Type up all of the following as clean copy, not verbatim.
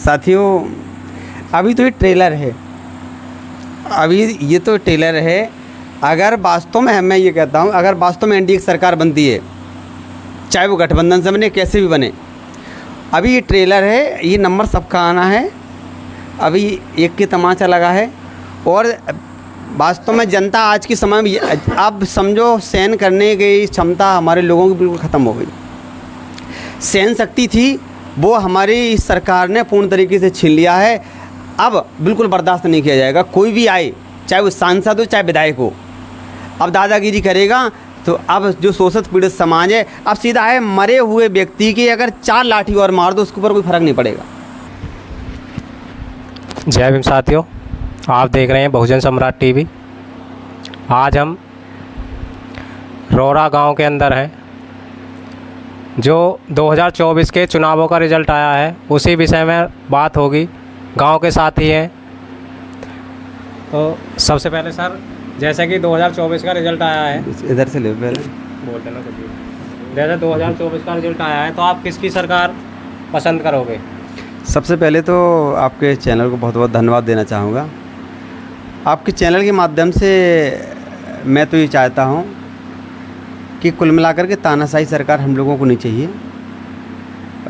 साथियों, अभी तो ये ट्रेलर है, अभी ये तो ट्रेलर है। अगर वास्तव में मैं ये कहता हूँ, अगर वास्तव में एनडीए की सरकार बनती है, चाहे वो गठबंधन से बने, कैसे भी बने, अभी ये ट्रेलर है, ये नंबर सबका आना है। अभी एक की तमाचा लगा है और वास्तव में जनता आज के समय में अब समझो सहन करने की क्षमता हमारे लोगों की बिल्कुल ख़त्म हो गई। सहन शक्ति थी वो हमारी इस सरकार ने पूर्ण तरीके से छीन लिया है। अब बिल्कुल बर्दाश्त नहीं किया जाएगा, कोई भी आए, चाहे वो सांसद हो चाहे विधायक हो, अब दादागिरी करेगा तो अब जो शोषित पीड़ित समाज है, अब सीधा है मरे हुए व्यक्ति की अगर 4 लाठी और मार दो उसके ऊपर कोई फ़र्क नहीं पड़ेगा। जय भीम साथियों, आप देख रहे हैं बहुजन सम्राट टीवी। आज हम रोरा गांव के अंदर हैं, जो 2024 के चुनावों का रिज़ल्ट आया है उसी विषय में बात होगी। गांव के साथी हैं। तो सबसे पहले सर, जैसे कि 2024 का रिज़ल्ट आया है, इधर से ले पहले बोलते ना कुछ। जैसे 2024 का रिज़ल्ट आया है तो आप किसकी सरकार पसंद करोगे? सबसे पहले तो आपके चैनल को बहुत बहुत धन्यवाद देना चाहूँगा। आपके चैनल के माध्यम से मैं तो ये चाहता हूँ कि कुल मिलाकर के तानाशाही सरकार हम लोगों को नहीं चाहिए।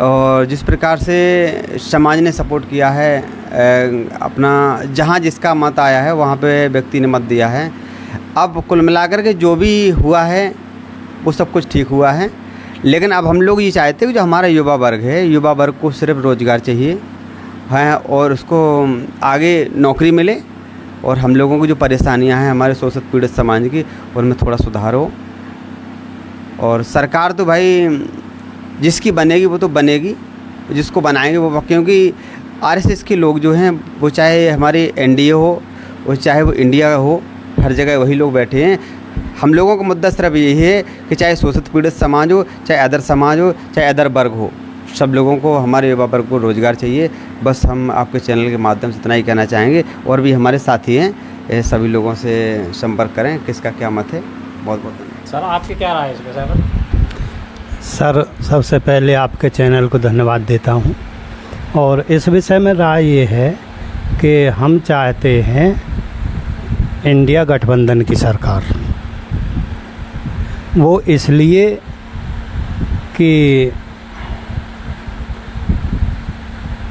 और जिस प्रकार से समाज ने सपोर्ट किया है, अपना जहाँ जिसका मत आया है वहाँ पे व्यक्ति ने मत दिया है। अब कुल मिलाकर के जो भी हुआ है वो सब कुछ ठीक हुआ है, लेकिन अब हम लोग ये चाहते हैं कि जो हमारा युवा वर्ग है, युवा वर्ग को सिर्फ रोज़गार चाहिए है और उसको आगे नौकरी मिले और हम लोगों की जो परेशानियां हैं हमारे शोषित पीड़ित समाज की, उनमें थोड़ा सुधार हो। और सरकार तो भाई जिसकी बनेगी वो तो बनेगी, जिसको बनाएंगे वो, क्योंकि आरएसएस के लोग जो हैं वो चाहे हमारे एनडीए हो और चाहे वो इंडिया हो, हर जगह वही लोग बैठे हैं। हम लोगों का मुद्दा सिर्फ यही है कि चाहे शोषित पीड़ित समाज हो, चाहे अदर समाज हो, चाहे अदर वर्ग हो, सब लोगों को, हमारे युवा वर्ग को रोज़गार चाहिए। बस हम आपके चैनल के माध्यम से इतना ही कहना चाहेंगे। और भी हमारे साथी हैं, सभी लोगों से संपर्क करें, किसका क्या मत है। बहुत बहुत धन्यवाद। सर आपकी क्या राय है इसमें? सर सबसे पहले आपके चैनल को धन्यवाद देता हूं। और इस विषय में राय ये है कि हम चाहते हैं इंडिया गठबंधन की सरकार। वो इसलिए कि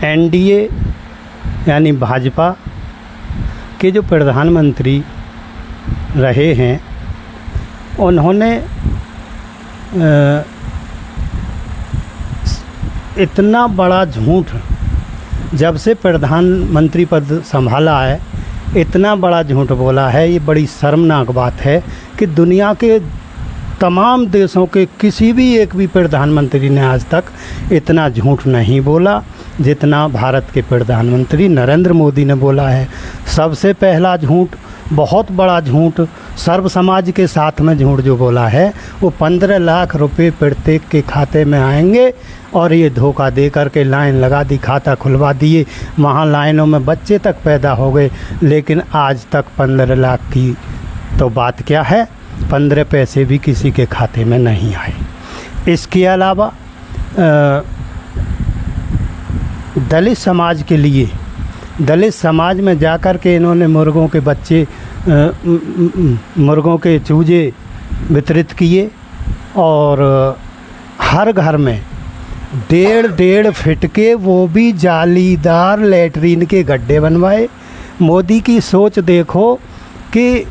एनडीए यानी भाजपा के जो प्रधानमंत्री रहे हैं उन्होंने इतना बड़ा झूठ, जब से प्रधानमंत्री पद संभाला है इतना बड़ा झूठ बोला है। ये बड़ी शर्मनाक बात है कि दुनिया के तमाम देशों के किसी भी एक भी प्रधानमंत्री ने आज तक इतना झूठ नहीं बोला जितना भारत के प्रधानमंत्री नरेंद्र मोदी ने बोला है। सबसे पहला झूठ, बहुत बड़ा झूठ, सर्व समाज के साथ में झूठ जो बोला है, वो 15 लाख रुपए प्रत्येक के खाते में आएंगे और ये धोखा दे करके लाइन लगा दी, खाता खुलवा दिए, वहाँ लाइनों में बच्चे तक पैदा हो गए। लेकिन आज तक 15 लाख की तो बात क्या है, 15 पैसे भी किसी के खाते में नहीं आए। इसके अलावा दलित समाज के लिए, दलित समाज में जाकर के इन्होंने मुर्गों के बच्चे, मुर्गों के चूजे वितरित किए और हर घर में 1.5 फीट के, वो भी जालीदार लैट्रीन के गड्ढे बनवाए। मोदी की सोच देखो कि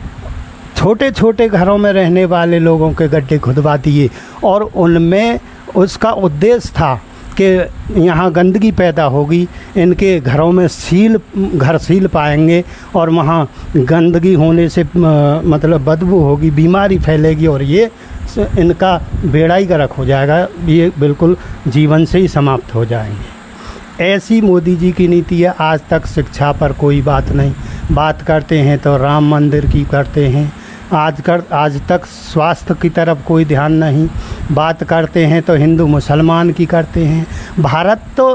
छोटे छोटे घरों में रहने वाले लोगों के गड्ढे खुदवा दिए और उनमें उसका उद्देश्य था कि यहाँ गंदगी पैदा होगी, इनके घरों में घर सील पाएंगे और वहाँ गंदगी होने से मतलब बदबू होगी, बीमारी फैलेगी और ये इनका बेड़ा ही गर्क हो जाएगा, ये बिल्कुल जीवन से ही समाप्त हो जाएंगे। ऐसी मोदी जी की नीति है। आज तक शिक्षा पर कोई बात नहीं, बात करते हैं तो राम मंदिर की करते हैं, आज तक स्वास्थ्य की तरफ कोई ध्यान नहीं, बात करते हैं तो हिंदू मुसलमान की करते हैं। भारत तो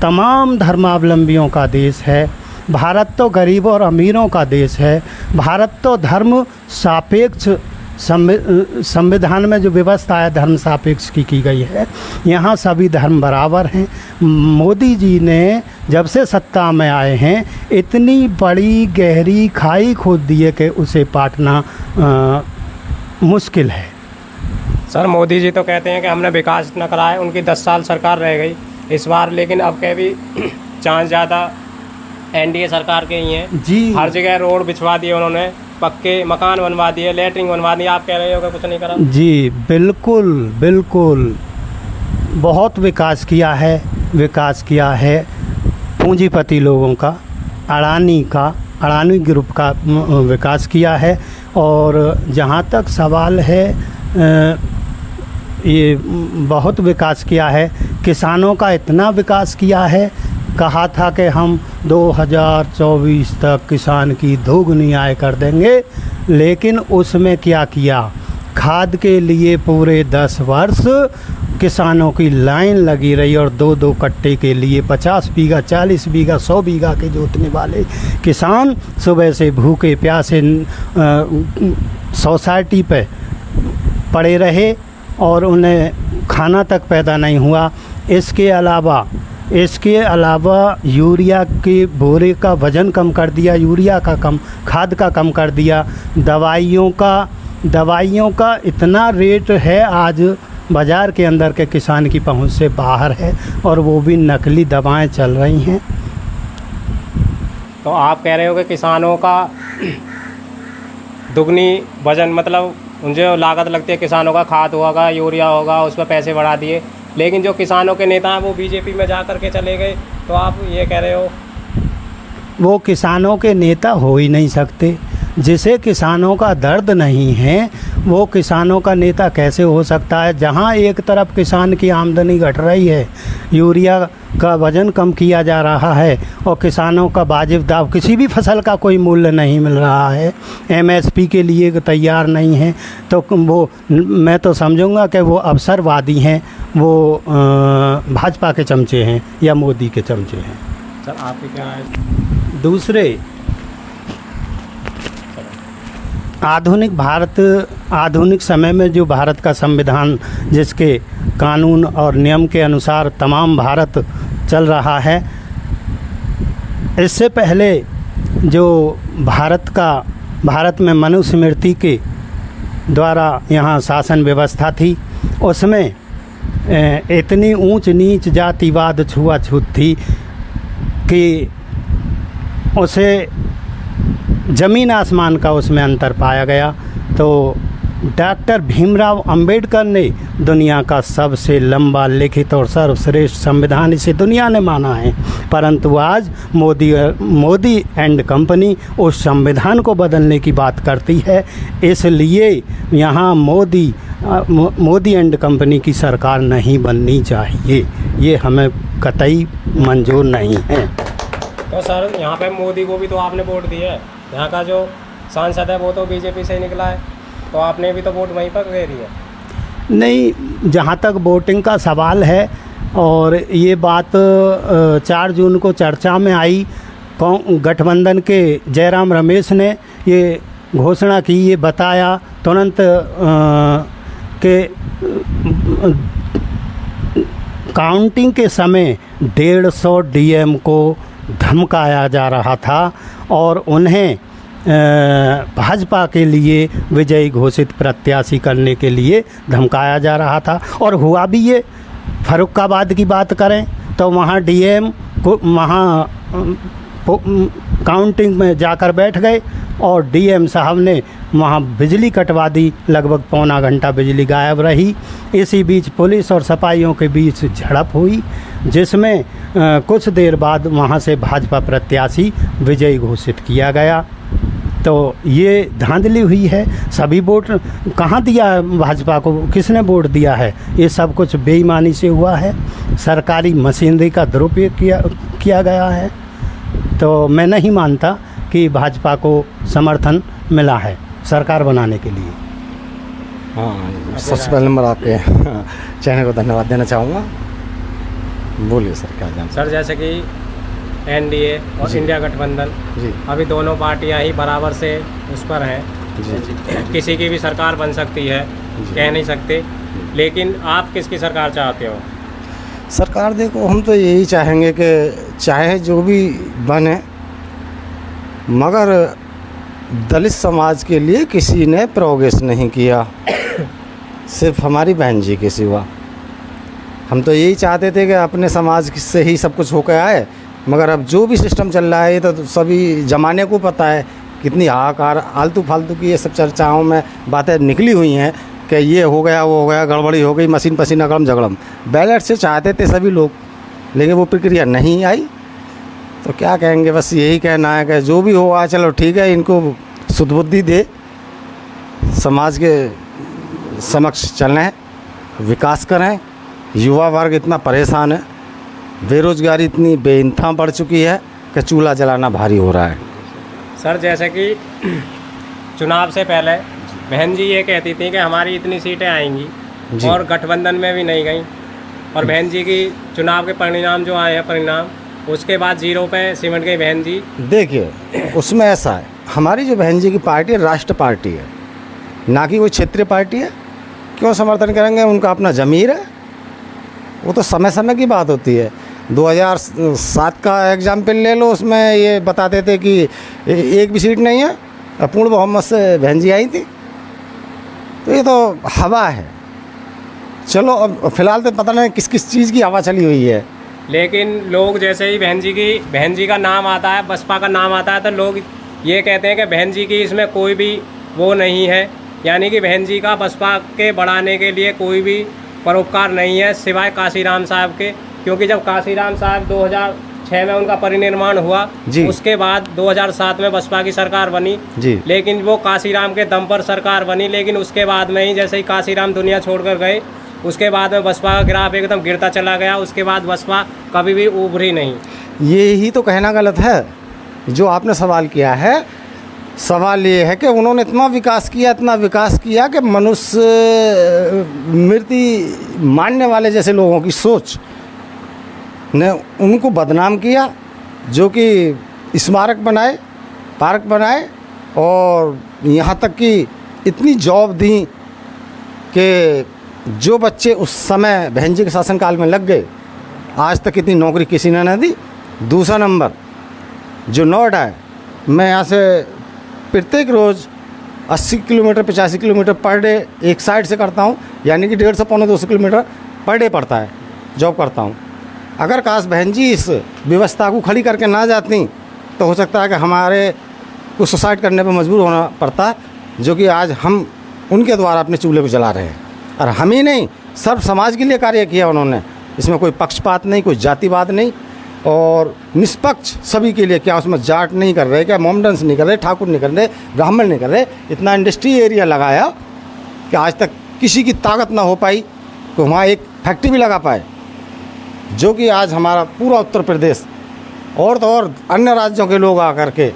तमाम धर्मावलंबियों का देश है, भारत तो गरीबों और अमीरों का देश है, भारत तो धर्म सापेक्ष संविधान में जो व्यवस्था है धर्म सापेक्ष की गई है, यहाँ सभी धर्म बराबर हैं। मोदी जी ने जब से सत्ता में आए हैं इतनी बड़ी गहरी खाई खोद दी है कि उसे पाटना मुश्किल है। सर मोदी जी तो कहते हैं कि हमने विकास न करा है, उनकी 10 साल सरकार रह गई इस बार, लेकिन अब के भी चांस ज़्यादा एनडीए सरकार के ही हैं जी। हर जगह रोड बिछवा दिए उन्होंने, पक्के मकान बनवा दिए, लैट्रिन बनवा दिए। आप कह रहे हो कि कुछ नहीं करा? जी बिल्कुल बिल्कुल, बहुत विकास किया है, विकास किया है पूंजीपति लोगों का, अडानी ग्रुप का विकास किया है। और जहाँ तक सवाल है ये बहुत विकास किया है, किसानों का इतना विकास किया है, कहा था कि हम 2024 तक किसान की दोगुनी आय कर देंगे, लेकिन उसमें क्या किया, खाद के लिए पूरे 10 वर्ष किसानों की लाइन लगी रही और 2-2 कट्टे के लिए 50 बीघा 40 बीघा 100 बीघा के जोतने वाले किसान सुबह से भूखे प्यासे सोसाइटी पे पड़े रहे और उन्हें खाना तक पैदा नहीं हुआ। इसके अलावा यूरिया के बोरे का वज़न कम कर दिया, यूरिया का कम, खाद का कम कर दिया, दवाइयों का इतना रेट है आज बाज़ार के अंदर के किसान की पहुंच से बाहर है, और वो भी नकली दवाएं चल रही हैं। तो आप कह रहे हो कि किसानों का दुगनी वजन, मतलब उन जो लागत लगती है किसानों का, खाद होगा, यूरिया होगा, उस पर पैसे बढ़ा दिए, लेकिन जो किसानों के नेता हैं वो बीजेपी में जा कर के चले गए, तो आप ये कह रहे हो? वो किसानों के नेता हो ही नहीं सकते। जिसे किसानों का दर्द नहीं है वो किसानों का नेता कैसे हो सकता है। जहाँ एक तरफ किसान की आमदनी घट रही है, यूरिया का वज़न कम किया जा रहा है और किसानों का वाजिब दाम, किसी भी फसल का कोई मूल्य नहीं मिल रहा है, एमएसपी के लिए तैयार नहीं है, तो वो मैं तो समझूंगा कि वो अवसरवादी हैं, वो भाजपा के चमचे हैं या मोदी के चमचे हैं। सर आपकी क्या है? दूसरे, आधुनिक समय में जो भारत का संविधान, जिसके कानून और नियम के अनुसार तमाम भारत चल रहा है, इससे पहले जो भारत में मनुस्मृति के द्वारा यहाँ शासन व्यवस्था थी, उसमें इतनी ऊंच नीच जातिवाद छुआछूत थी कि उसे ज़मीन आसमान का उसमें अंतर पाया गया। तो डॉक्टर भीमराव अंबेडकर ने दुनिया का सबसे लंबा लिखित और सर्वश्रेष्ठ संविधान इसे दुनिया ने माना है, परंतु आज मोदी एंड कंपनी उस संविधान को बदलने की बात करती है। इसलिए यहाँ मोदी एंड कंपनी की सरकार नहीं बननी चाहिए, ये हमें कतई मंजूर नहीं है। तो सर यहाँ पे मोदी को भी तो आपने वोट दिया है, यहाँ का जो सांसद है वो तो बीजेपी से ही निकला है, तो आपने भी तो वोट वहीं पर दे दिया। नहीं, जहाँ तक वोटिंग का सवाल है, और ये बात 4 जून को चर्चा में आई, गठबंधन के जयराम रमेश ने ये घोषणा की, ये बताया तुरंत कि काउंटिंग के समय 150 डीएम को धमकाया जा रहा था और उन्हें भाजपा के लिए विजयी घोषित प्रत्याशी करने के लिए धमकाया जा रहा था। और हुआ भी ये। फर्रुखाबाद की बात करें तो वहाँ डीएम को वहाँ काउंटिंग में जाकर बैठ गए और डीएम साहब ने वहाँ बिजली कटवा दी, लगभग पौना घंटा बिजली गायब रही। इसी बीच पुलिस और सिपाहियों के बीच झड़प हुई, जिसमें कुछ देर बाद वहाँ से भाजपा प्रत्याशी विजयी घोषित किया गया। तो ये धांधली हुई है। सभी वोट कहाँ दिया है भाजपा को, किसने वोट दिया है? ये सब कुछ बेईमानी से हुआ है, सरकारी मशीनरी का दुरुपयोग किया गया है। तो मैं नहीं मानता कि भाजपा को समर्थन मिला है सरकार बनाने के लिए। हाँ, सबसे पहले नंबर आपके चैनल को धन्यवाद देना चाहूँगा। बोलिए सर, क्या जान? सर जैसे कि एनडीए और इंडिया गठबंधन, जी, अभी दोनों पार्टियां ही बराबर से उस पर हैं, जी जी किसी की भी सरकार बन सकती है, कह नहीं सकते, लेकिन आप किसकी सरकार चाहते हो? सरकार देखो, हम तो यही चाहेंगे कि चाहे जो भी बने, मगर दलित समाज के लिए किसी ने प्रोग्रेस नहीं किया, सिर्फ हमारी बहन जी के सिवा। हम तो यही चाहते थे कि अपने समाज से ही सब कुछ होकर आए, मगर अब जो भी सिस्टम चल रहा है ये तो सभी ज़माने को पता है। कितनी हाहाकार आलतू फालतू की ये सब चर्चाओं में बातें निकली हुई हैं कि ये हो गया, वो हो गया, गड़बड़ी हो गई, मशीन पसीना गड़म झगड़म। बैलेट से चाहते थे सभी लोग, लेकिन वो प्रक्रिया नहीं आई। तो क्या कहेंगे, बस यही कहना है कि जो भी हो चलो ठीक है, इनको सुदबुद्धि दे, समाज के समक्ष चलें, विकास करें। युवा वर्ग इतना परेशान है, बेरोज़गारी इतनी बेइंतहा बढ़ चुकी है कि चूल्हा जलाना भारी हो रहा है। सर, जैसे कि चुनाव से पहले बहन जी ये कहती थी कि हमारी इतनी सीटें आएंगी, जी। और गठबंधन में भी नहीं गई, और बहन जी की चुनाव के परिणाम जो आए हैं परिणाम, उसके बाद 0 पे सिमट गई बहन जी। देखिए, उसमें ऐसा है, हमारी जो बहन जी की पार्टी है राष्ट्र पार्टी है, ना कि कोई क्षेत्रीय पार्टी है। क्यों समर्थन करेंगे? उनका अपना ज़मीर है, वो तो समय समय की बात होती है। 2007 का एग्जाम्पल ले लो, उसमें ये बताते थे कि एक भी सीट नहीं है, पूर्ण बहुमत से बहन जी आई थी। तो ये तो हवा है। चलो, अब फ़िलहाल तो पता नहीं किस किस चीज़ की हवा चली हुई है। लेकिन लोग जैसे ही बहन जी का नाम आता है, बसपा का नाम आता है, तो लोग ये कहते हैं कि बहन जी की इसमें कोई भी वो नहीं है, यानी कि बहन जी का बसपा के बढ़ाने के लिए कोई भी परोपकार नहीं है सिवाय काशीराम साहब के। क्योंकि जब काशीराम साहब 2006 में उनका परिनिर्माण हुआ, उसके बाद 2007 में बसपा की सरकार बनी जी, लेकिन वो काशीराम के दम पर सरकार बनी। लेकिन उसके बाद में ही जैसे ही काशीराम दुनिया छोड़कर गए, उसके बाद में बसपा का ग्राफ एकदम गिरता चला गया। उसके बाद बसपा कभी भी उभरी नहीं। ये ही तो कहना गलत है जो आपने सवाल किया है। सवाल ये है कि उन्होंने इतना विकास किया कि मनुष्य मृत्यु मानने वाले जैसे लोगों की सोच ने उनको बदनाम किया, जो कि स्मारक बनाए, पार्क बनाए, और यहाँ तक कि इतनी जॉब दी कि जो बच्चे उस समय बहन जी के शासनकाल में लग गए, आज तक इतनी नौकरी किसी ने न दी। दूसरा नंबर, जो नोएडा है, मैं यहाँ से प्रत्येक रोज़ 80 किलोमीटर 85 किलोमीटर पर डे एक साइड से करता हूँ, यानी कि 150 पौने 200 किलोमीटर पर डे पड़ता है, जॉब करता हूँ। अगर काश बहन जी इस व्यवस्था को खड़ी करके ना जाती तो हो सकता है कि हमारे को सुसाइड करने पर मजबूर होना पड़ता, जो कि आज हम उनके द्वारा अपने चूल्हे को जला रहे हैं। और हम ही नहीं, सर्व समाज के लिए कार्य किया उन्होंने। इसमें कोई पक्षपात नहीं, कोई जातिवाद नहीं, और निष्पक्ष सभी के लिए। क्या उसमें जाट नहीं कर रहे, क्या मोमडन्स नहीं कर रहे, ठाकुर नहीं कर रहे, ब्राह्मण नहीं कर रहे। इतना इंडस्ट्री एरिया लगाया कि आज तक किसी की ताकत ना हो पाई कि वहाँ एक फैक्ट्री भी लगा पाए, जो कि आज हमारा पूरा उत्तर प्रदेश और तो और अन्य राज्यों के लोग आकर के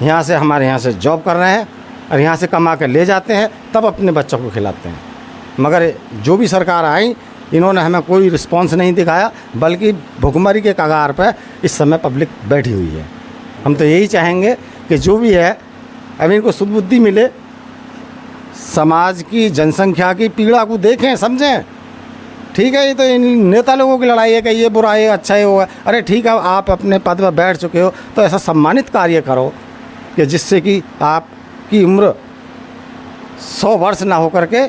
यहाँ से हमारे यहाँ से जॉब कर रहे हैं और यहाँ से कमा कर ले जाते हैं, तब अपने बच्चों को खिलाते हैं। मगर जो भी सरकार आई, इन्होंने हमें कोई रिस्पांस नहीं दिखाया, बल्कि भुखमरी के कगार पर इस समय पब्लिक बैठी हुई है। हम तो यही चाहेंगे कि जो भी है, अब इनको सुदबुद्धि मिले, समाज की जनसंख्या की पीड़ा को देखें, समझें। ठीक है, ये तो इन नेता लोगों की लड़ाई है कि ये बुरा है, अच्छा है, वो है। अरे ठीक है, आप अपने पद पर बैठ चुके हो तो ऐसा सम्मानित कार्य करो कि जिससे कि आपकी उम्र 100 वर्ष ना हो करके,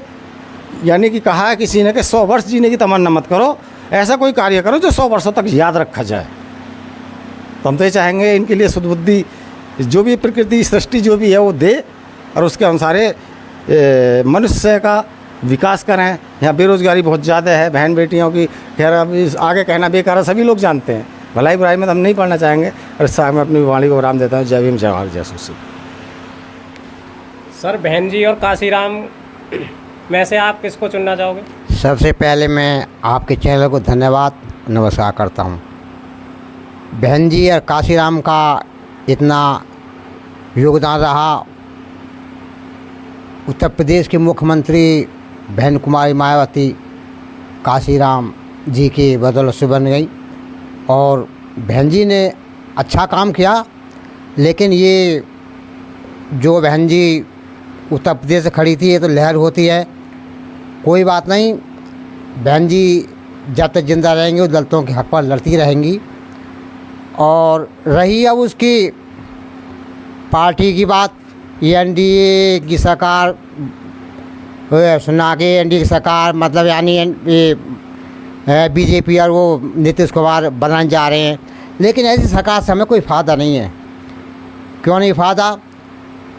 यानी कि कहा है किसी ने कि 100 वर्ष जीने की तमन्ना मत करो, ऐसा कोई कार्य करो जो 100 वर्षों तक याद रखा जाए। तो हम तो ये चाहेंगे इनके लिए सुदबुद्धि, जो भी प्रकृति सृष्टि जो भी है वो दे, और उसके अनुसार मनुष्य का विकास करें। यहाँ बेरोज़गारी बहुत ज़्यादा है, बहन बेटियों की, खैर अब आगे कहना बेकार है, सभी लोग जानते हैं। भलाई बुराई में तो हम नहीं पढ़ना चाहेंगे। और इस समय मैं अपनी वाणी को विराम देता हूँ। जय भीम, जय भारत, जय सुश्री। सर, बहन जी और काशीराम में से आप किसको चुनना चाहोगे? सबसे पहले मैं आपके चैनल को धन्यवाद नमस्कार करता हूँ। बहन जी और काशीराम का इतना योगदान रहा। उत्तर प्रदेश के मुख्यमंत्री बहन कुमारी मायावती काशीराम जी के बदौलत से बन गई, और बहन जी ने अच्छा काम किया। लेकिन ये जो बहन जी उत्तर प्रदेश से खड़ी थी, ये तो लहर होती है। कोई बात नहीं, बहन जी जब तक जिंदा रहेंगे वो दलितों के हक पर लड़ती रहेंगी। और रही अब उसकी पार्टी की बात, ये एनडीए की सरकार सुना के एनडीए की सरकार मतलब यानी ये बीजेपी और वो नीतीश कुमार बनाने जा रहे हैं, लेकिन ऐसी सरकार से हमें कोई फ़ायदा नहीं है। क्यों नहीं फ़ायदा?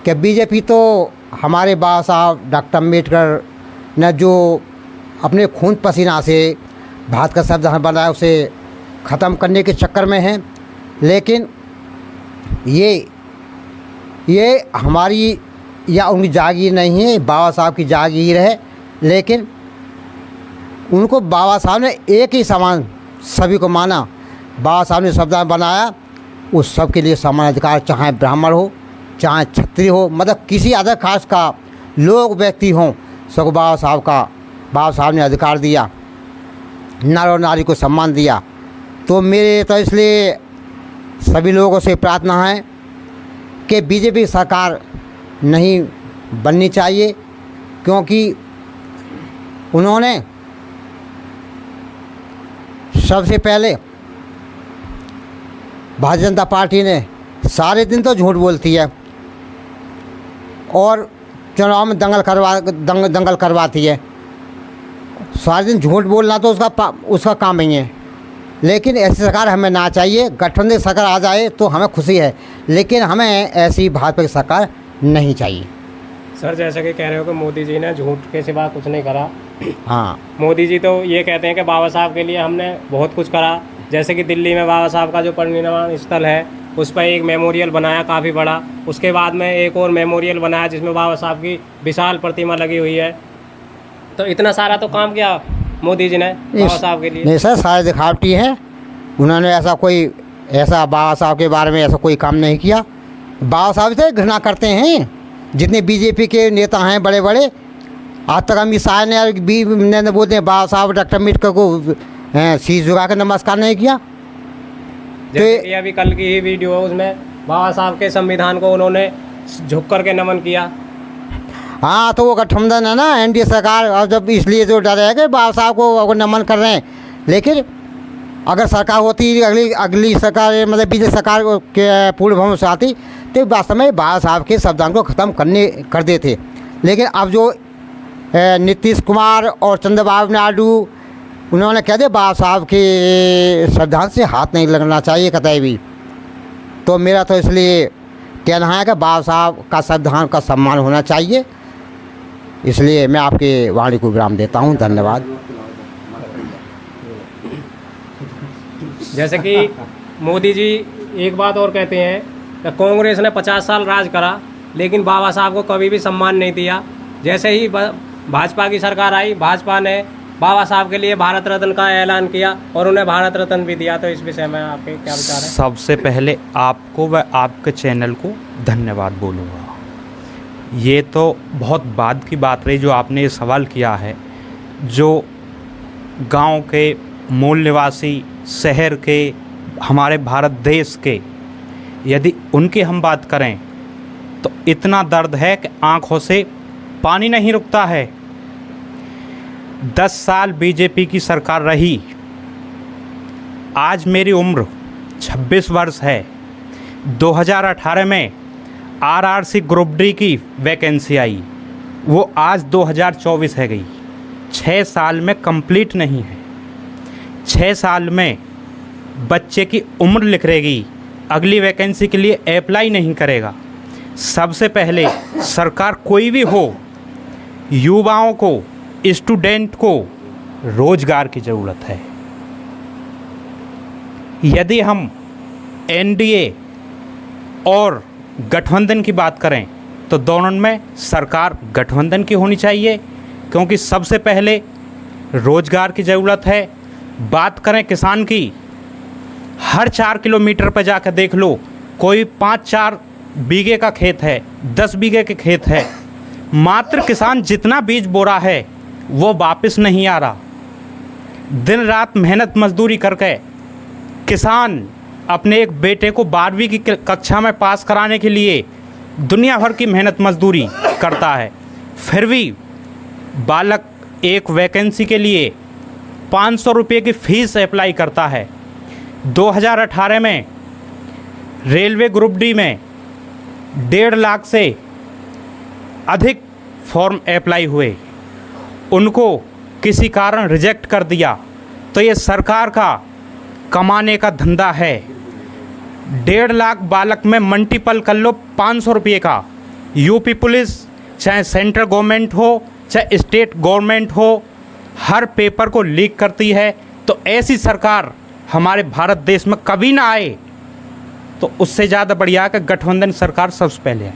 कि बीजेपी तो हमारे बाबा साहब डॉक्टर अम्बेडकर ने जो अपने खून पसीना से भारत का संविधान बनाया उसे ख़त्म करने के चक्कर में है। लेकिन ये हमारी या उनकी जागीर नहीं है, बाबा साहब की जागीर है। लेकिन उनको बाबा साहब ने एक ही समान सभी को माना। बाबा साहब ने संविधान बनाया, उस सब के लिए समान अधिकार, चाहे ब्राह्मण हो चाहे क्षत्रिय हो, मतलब किसी अदर कास्ट का लोग व्यक्ति हों, सबको बाबा साहब ने अधिकार दिया, नर और नारी को सम्मान दिया। तो मेरे तो इसलिए सभी लोगों से प्रार्थना है कि बीजेपी सरकार नहीं बननी चाहिए, क्योंकि उन्होंने सबसे पहले भारतीय जनता पार्टी ने सारे दिन तो झूठ बोलती है और चुनाव में दंगल करवाती है। सारे दिन झूठ बोलना तो उसका काम ही है। लेकिन ऐसी सरकार हमें ना चाहिए। गठबंधन सरकार आ जाए तो हमें खुशी है, लेकिन हमें ऐसी भाजपा की सरकार नहीं चाहिए। सर जैसा कि कह रहे हो कि मोदी जी ने झूठ के सिवा कुछ नहीं करा। हाँ, मोदी जी तो ये कहते हैं कि बाबा साहब के लिए हमने बहुत कुछ करा। जैसे कि दिल्ली में बाबा साहब का जो परिनिर्वाण स्थल है उस पर एक मेमोरियल बनाया काफ़ी बड़ा। उसके बाद में एक और मेमोरियल बनाया जिसमें बाबा साहब की विशाल प्रतिमा लगी हुई है। तो इतना सारा तो काम किया मोदी जी ने बाबा साहब के लिए। नहीं सर, सारे दिखावटी हैं। उन्होंने ऐसा बाबा साहब के बारे में ऐसा कोई काम नहीं किया। बाबा साहब से घृणा करते हैं जितने बीजेपी के नेता हैं बड़े बड़े। आज तक अमित शाह ने भी बोलते हैं बाबा साहब डॉक्टर अम्बेडकर को शीश झुका कर नमस्कार नहीं किया। जैसे कि अभी कल की ही वीडियो है, उसमें बाबा साहब के संविधान को उन्होंने झुक कर के नमन किया। हाँ, तो वो गठबंधन है ना, एनडीए सरकार, और जब इसलिए जो डर है कि बाबा साहब को नमन कर रहे हैं। लेकिन अगर सरकार होती अगली सरकार मतलब बीजेपी सरकार के पूर्ण बहुमत से आती तो वास्तव में बाबा साहब के संविधान को ख़त्म कर देते। लेकिन अब जो नीतीश कुमार और चंद्रबाबू नायडू उन्होंने कह दिया बाबा साहब के संविधान से हाथ नहीं लगना चाहिए कतई भी। तो मेरा तो इसलिए कहना है कि बाबा साहब का संविधान का सम्मान होना चाहिए। इसलिए मैं आपके वाणी को विराम देता हूँ। धन्यवाद। जैसे कि मोदी जी एक बात और कहते हैं कि कांग्रेस ने 50 साल राज करा लेकिन बाबा साहब को कभी भी सम्मान नहीं दिया। जैसे ही भाजपा की सरकार आई, भाजपा ने बाबा साहब के लिए भारत रत्न का ऐलान किया और उन्हें भारत रत्न भी दिया। तो इस विषय में आपके क्या विचार है? सबसे पहले आपको व आपके चैनल को धन्यवाद बोलूँगा। ये तो बहुत बाद की बात रही जो आपने ये सवाल किया है। जो गांव के मूल निवासी, शहर के, हमारे भारत देश के, यदि उनकी हम बात करें तो इतना दर्द है कि आँखों से पानी नहीं रुकता है। 10 साल बीजेपी की सरकार रही। आज मेरी उम्र 26 वर्ष है। 2018 में आरआरसी ग्रुप डी की वैकेंसी आई, वो आज 2024 है गई। 6 साल में कंप्लीट नहीं है। 6 साल में बच्चे की उम्र लिख रहेगी, अगली वैकेंसी के लिए अप्लाई नहीं करेगा। सबसे पहले सरकार कोई भी हो, युवाओं को, स्टूडेंट को रोजगार की ज़रूरत है। यदि हम एनडीए और गठबंधन की बात करें तो दोनों में सरकार गठबंधन की होनी चाहिए, क्योंकि सबसे पहले रोजगार की ज़रूरत है। बात करें किसान की, हर 4 किलोमीटर पर जाकर देख लो, कोई 5-4 बीघे का खेत है, 10 बीघे के खेत है, मात्र किसान जितना बीज बो रहा है वो वापस नहीं आ रहा। दिन रात मेहनत मजदूरी करके किसान अपने एक बेटे को 12वीं की कक्षा में पास कराने के लिए दुनिया भर की मेहनत मजदूरी करता है, फिर भी बालक एक वैकेंसी के लिए 500 रुपये की फ़ीस अप्लाई करता है। 2018 में रेलवे ग्रुप डी में 1.5 लाख से अधिक फॉर्म अप्लाई हुए, उनको किसी कारण रिजेक्ट कर दिया। तो ये सरकार का कमाने का धंधा है। 1.5 लाख बालक में मल्टीपल कर लो 500 रुपये का। यूपी पुलिस चाहे सेंट्रल गवर्नमेंट हो चाहे स्टेट गवर्नमेंट हो, हर पेपर को लीक करती है। तो ऐसी सरकार हमारे भारत देश में कभी ना आए। तो उससे ज़्यादा बढ़िया है कि गठबंधन सरकार सबसे पहले आए।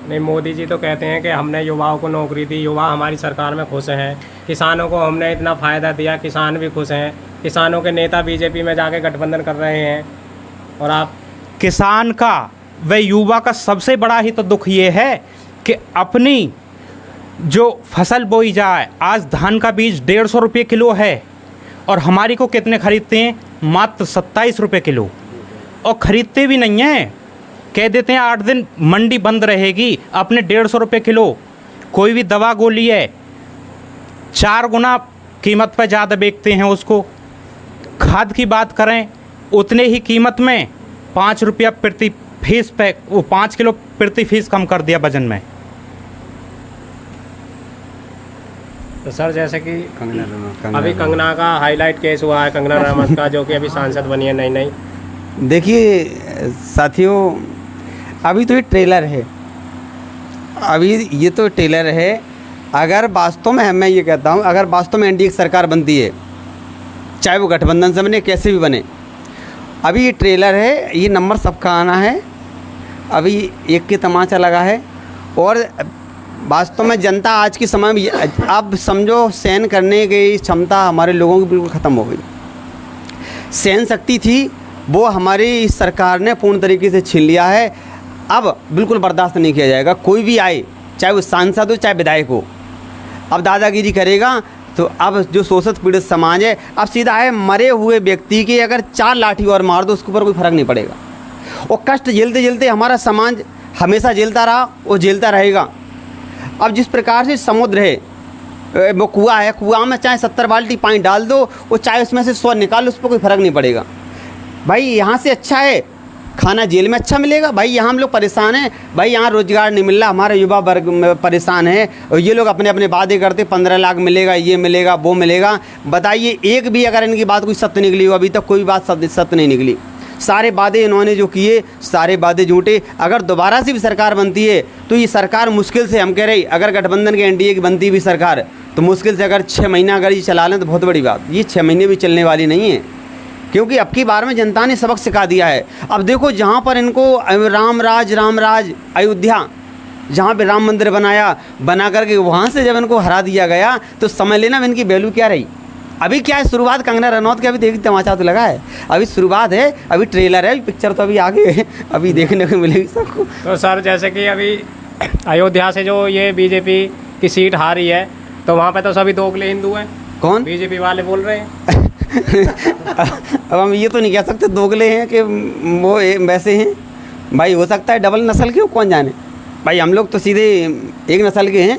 नहीं, मोदी जी तो कहते हैं कि हमने युवाओं को नौकरी दी, युवा हमारी सरकार में खुश हैं, किसानों को हमने इतना फ़ायदा दिया, किसान भी खुश हैं, किसानों के नेता बीजेपी में जाके गठबंधन कर रहे हैं। और आप किसान का व युवा का सबसे बड़ा ही तो दुख ये है कि अपनी जो फसल बोई जाए, आज धान का बीज 150 रुपये किलो है और हमारी को कितने खरीदते हैं? मात्र 27 रुपये किलो। और ख़रीदते भी नहीं हैं, कह देते हैं 8 दिन मंडी बंद रहेगी, अपने 150 रुपये किलो। कोई भी दवा गोली है 4 गुना कीमत पर ज़्यादा बेचते हैं उसको। खाद की बात करें, उतने ही कीमत में 5 रुपया प्रति फीस पे, वो 5 किलो प्रति फीस कम कर दिया वजन में। तो सर, जैसे कि अभी कंगना का हाईलाइट केस हुआ है, कंगना रनौत का, जो कि अभी सांसद बनी है नई नई। देखिए साथियों, अभी तो ये ट्रेलर है, अभी ये तो ट्रेलर है। अगर वास्तव में मैं ये कहता हूँ, अगर वास्तव में एनडीए की सरकार बनती है, चाहे वो गठबंधन से बने कैसे भी बने, अभी ये ट्रेलर है, ये नंबर सबका आना है। अभी एक के तमाचा लगा है। और वास्तव में जनता आज के समय में अब समझो सहन करने की क्षमता हमारे लोगों की बिल्कुल ख़त्म हो गई। सहन शक्ति थी वो हमारी सरकार ने पूर्ण तरीके से छीन लिया है। अब बिल्कुल बर्दाश्त नहीं किया जाएगा, कोई भी आए, चाहे वो सांसद हो चाहे विधायक हो। अब दादागिरी करेगा तो अब जो शोषित पीड़ित समाज है, अब सीधा है मरे हुए व्यक्ति की अगर 4 लाठी और मार दो उसके ऊपर कोई फ़र्क नहीं पड़ेगा। और कष्ट झेलते झेलते हमारा समाज हमेशा झेलता रहा और झेलता रहेगा। अब जिस प्रकार से समुद्र है, वो कुआं है, कुआं में चाहे 70 बाल्टी पानी डाल दो, वो चाहे उसमें से 100 निकाल, उस पर कोई फ़र्क नहीं पड़ेगा। भाई यहाँ से अच्छा है खाना जेल में अच्छा मिलेगा, भाई यहाँ हम लोग परेशान हैं, भाई यहाँ रोज़गार नहीं मिल रहा, हमारे युवा वर्ग परेशान है, और ये लोग अपने अपने वादे करते 15 लाख मिलेगा, ये मिलेगा, वो मिलेगा। बताइए एक भी अगर इनकी बात कोई सत्य निकली हो? अभी तक कोई बात सत्य नहीं निकली। सारे वादे इन्होंने जो किए सारे वादे झूठे। अगर दोबारा से भी सरकार बनती है तो ये सरकार मुश्किल से, हम कह रहे अगर गठबंधन के एनडीए की बनती भी सरकार, तो मुश्किल से अगर 6 महीना अगर ये चला लें तो बहुत बड़ी बात। ये 6 महीने भी चलने वाली नहीं है, क्योंकि अब की बार में जनता ने सबक सिखा दिया है। अब देखो जहाँ पर इनको राम राज अयोध्या, जहाँ पे राम मंदिर बना करके वहाँ से जब इनको हरा दिया गया तो समझ लेना इनकी वैल्यू क्या रही। अभी क्या है, शुरुआत कंगना रनौत की अभी देखिए, तमाचा तो लगा है, अभी शुरुआत है, अभी ट्रेलर है, पिक्चर तो अभी आगे है, अभी देखने को मिलेगी सबको। तो सर, जैसे कि अभी अयोध्या से जो ये बीजेपी की सीट हारी है, तो वहाँ पे तो सभी दोगले हिंदू हैं। कौन? बीजेपी वाले बोल रहे हैं। अब हम ये तो नहीं कह सकते दोगले हैं कि वो वैसे हैं। भाई हो सकता है डबल नस्ल के हो, कौन जाने। भाई हम लोग तो सीधे एक नस्ल के हैं,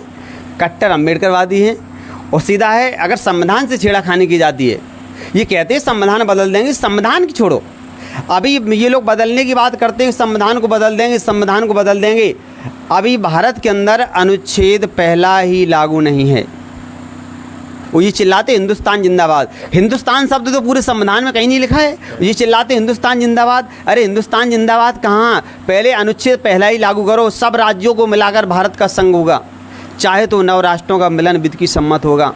कट्टर अम्बेडकरवादी हैं। और सीधा है, अगर संविधान से छेड़खानी की जाती है, ये कहते हैं संविधान बदल देंगे, संविधान की छोड़ो, अभी ये लोग बदलने की बात करते हैं, संविधान को बदल देंगे, संविधान को बदल देंगे। अभी भारत के अंदर अनुच्छेद पहला ही लागू नहीं है। वो ये चिल्लाते हिंदुस्तान जिंदाबाद, हिंदुस्तान शब्द तो पूरे संविधान में कहीं नहीं लिखा है, ये चिल्लाते हिंदुस्तान जिंदाबाद। अरे हिंदुस्तान जिंदाबाद कहाँ, पहले अनुच्छेद पहला ही लागू करो, सब राज्यों को मिलाकर भारत का संघ होगा, चाहे तो 9 राष्ट्रों का मिलन विधि की सम्मत होगा।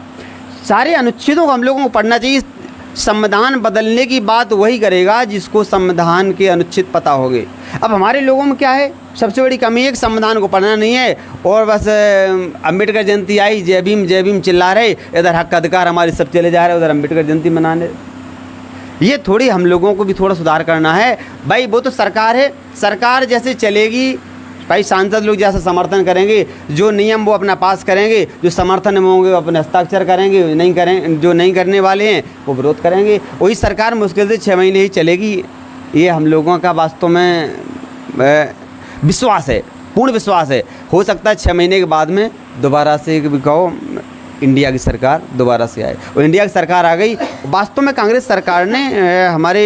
सारे अनुच्छेदों को हम लोगों को पढ़ना चाहिए। संविधान बदलने की बात वही करेगा जिसको संविधान के अनुच्छेद पता होंगे। अब हमारे लोगों में क्या है, सबसे बड़ी कमी है कि संविधान को पढ़ना नहीं है, और बस अम्बेडकर जयंती आई, जय भीम चिल्ला रहे, इधर हक अधिकार हमारे सब चले जा रहे, उधर अम्बेडकर जयंती मनाने। ये थोड़ी हम लोगों को भी थोड़ा सुधार करना है। भाई वो तो सरकार है, सरकार जैसे चलेगी, भाई सांसद लोग जैसा समर्थन करेंगे, जो नियम वो अपना पास करेंगे, जो समर्थन में होंगे वो अपने हस्ताक्षर करेंगे, नहीं करें, जो नहीं करने वाले हैं वो विरोध करेंगे। वही सरकार मुश्किल से 6 महीने ही चलेगी, ये हम लोगों का वास्तव में विश्वास है। पूर्ण विश्वास है। हो सकता है 6 महीने के बाद में दोबारा से कहो इंडिया की सरकार दोबारा से आए, और इंडिया की सरकार आ गई। वास्तव में कांग्रेस सरकार ने हमारे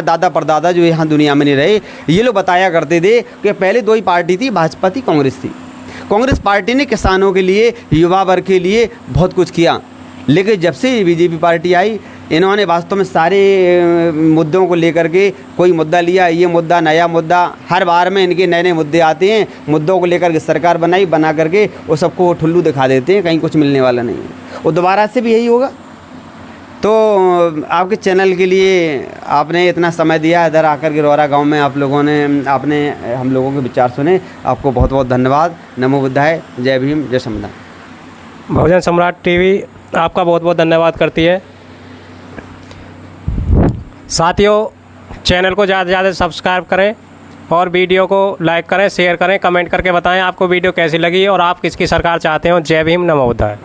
दादा परदादा जो यहाँ दुनिया में नहीं रहे, ये लोग बताया करते थे कि पहले 2 ही पार्टी थी, भाजपा थी, कांग्रेस थी। कांग्रेस पार्टी ने किसानों के लिए, युवा वर्ग के लिए बहुत कुछ किया, लेकिन जब से बीजेपी पार्टी आई, इन्होंने वास्तव में सारे मुद्दों को लेकर के कोई मुद्दा लिया, ये मुद्दा नया मुद्दा, हर बार में इनके नए नए मुद्दे आते हैं, मुद्दों को लेकर के सरकार बना करके वो सबको ठुल्लू दिखा देते हैं, कहीं कुछ मिलने वाला नहीं है। और दोबारा से भी यही होगा। तो आपके चैनल के लिए आपने इतना समय दिया, इधर आकर के रोरा गांव में आपने हम लोगों के विचार सुने, आपको बहुत बहुत धन्यवाद। नमो बुद्धाय, जय भीम, जय संविधान। बहुजन सम्राट टीवी आपका बहुत बहुत धन्यवाद करती है। साथियों, चैनल को ज़्यादा से ज़्यादा सब्सक्राइब करें और वीडियो को लाइक करें, शेयर करें, कमेंट करके बताएं आपको वीडियो कैसी लगी और आप किसकी सरकार चाहते हो। जय भीम, नमो बुद्धाय।